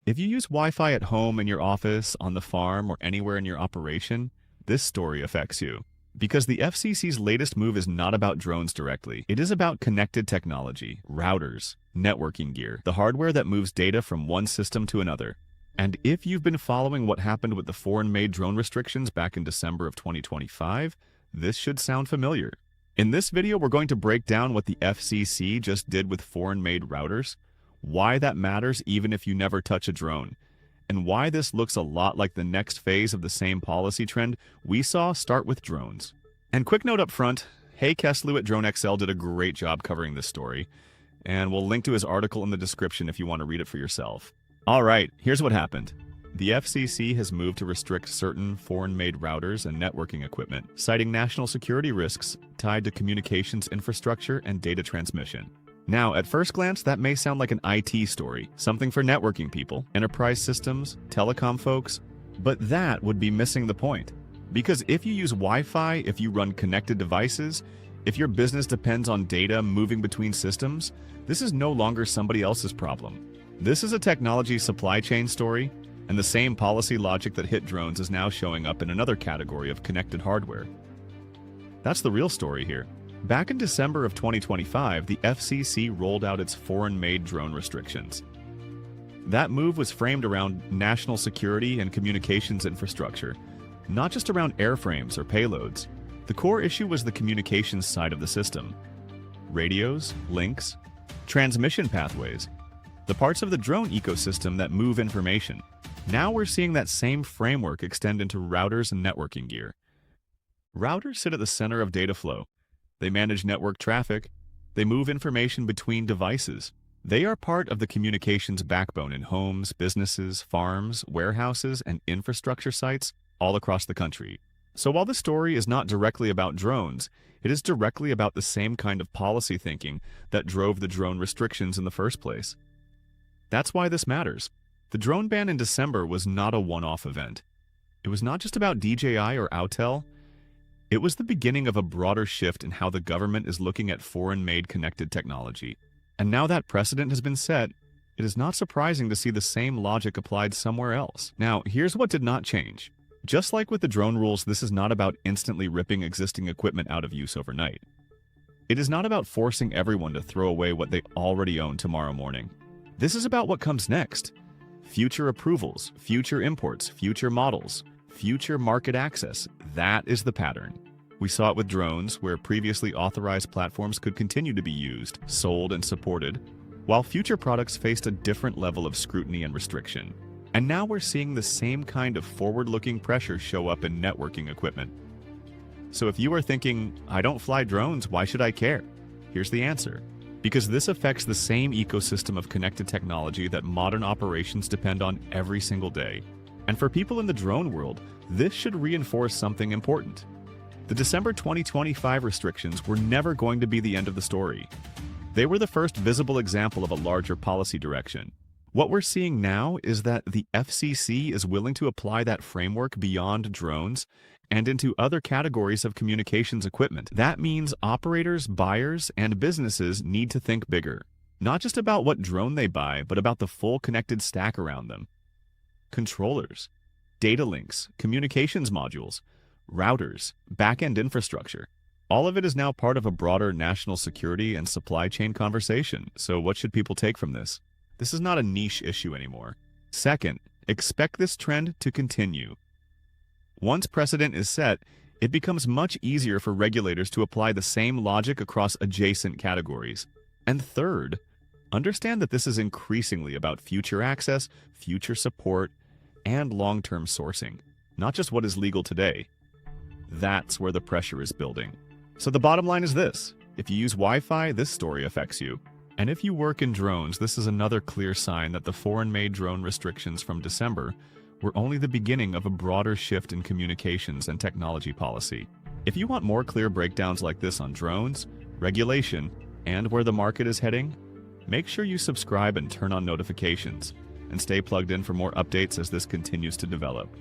If you use Wi-Fi at home, in your office, on the farm, or anywhere in your operation, this story affects you. Because the FCC's latest move is not about drones directly. It is about connected technology, routers, networking gear, the hardware that moves data from one system to another. And if you've been following what happened with the foreign-made drone restrictions back in December of 2025, this should sound familiar. In this video, we're going to break down what the FCC just did with foreign-made routers, why that matters even if you never touch a drone, and why this looks a lot like the next phase of the same policy trend we saw start with drones. And quick note up front, Hey Keslu at DroneXL did a great job covering this story, and we'll link to his article in the description if you want to read it for yourself. Alright, here's what happened. The FCC has moved to restrict certain foreign-made routers and networking equipment, citing national security risks tied to communications infrastructure and data transmission. Now, at first glance, that may sound like an IT story, something for networking people, enterprise systems, telecom folks, but that would be missing the point. Because if you use Wi-Fi, if you run connected devices, if your business depends on data moving between systems, this is no longer somebody else's problem. This is a technology supply chain story, and the same policy logic that hit drones is now showing up in another category of connected hardware. That's the real story here. Back in December of 2025, the FCC rolled out its foreign-made drone restrictions. That move was framed around national security and communications infrastructure, not just around airframes or payloads. The core issue was the communications side of the system. Radios, links, transmission pathways, the parts of the drone ecosystem that move information. Now we're seeing that same framework extend into routers and networking gear. Routers sit at the center of data flow. They manage network traffic. They move information between devices. They are part of the communications backbone in homes, businesses, farms, warehouses, and infrastructure sites all across the country. So while the story is not directly about drones, it is directly about the same kind of policy thinking that drove the drone restrictions in the first place. That's why this matters. The drone ban in December was not a one-off event. It was not just about DJI or Autel. It was the beginning of a broader shift in how the government is looking at foreign-made connected technology. And now that precedent has been set, it is not surprising to see the same logic applied somewhere else. Now, here's what did not change. Just like with the drone rules, this is not about instantly ripping existing equipment out of use overnight. It is not about forcing everyone to throw away what they already own tomorrow morning. This is about what comes next. Future approvals, future imports, future models, future market access. That is the pattern. We saw it with drones, where previously authorized platforms could continue to be used, sold, and supported, while future products faced a different level of scrutiny and restriction. And now we're seeing the same kind of forward-looking pressure show up in networking equipment. So if you are thinking, I don't fly drones, why should I care? Here's the answer. Because this affects the same ecosystem of connected technology that modern operations depend on every single day. And for people in the drone world, this should reinforce something important. The December 2025 restrictions were never going to be the end of the story. They were the first visible example of a larger policy direction. What we're seeing now is that the FCC is willing to apply that framework beyond drones and into other categories of communications equipment. That means operators, buyers, and businesses need to think bigger. Not just about what drone they buy, but about the full connected stack around them. Controllers, data links, communications modules, routers, back-end infrastructure. All of it is now part of a broader national security and supply chain conversation. So what should people take from this? This is not a niche issue anymore. Second, expect this trend to continue. Once precedent is set, it becomes much easier for regulators to apply the same logic across adjacent categories. And third, understand that this is increasingly about future access, future support, and long-term sourcing, not just what is legal today. That's where the pressure is building. So the bottom line is this: if you use Wi-Fi, this story affects you. And if you work in drones, this is another clear sign that the foreign-made drone restrictions from December were only the beginning of a broader shift in communications and technology policy. If you want more clear breakdowns like this on drones, regulation, and where the market is heading, make sure you subscribe and turn on notifications, and stay plugged in for more updates as this continues to develop.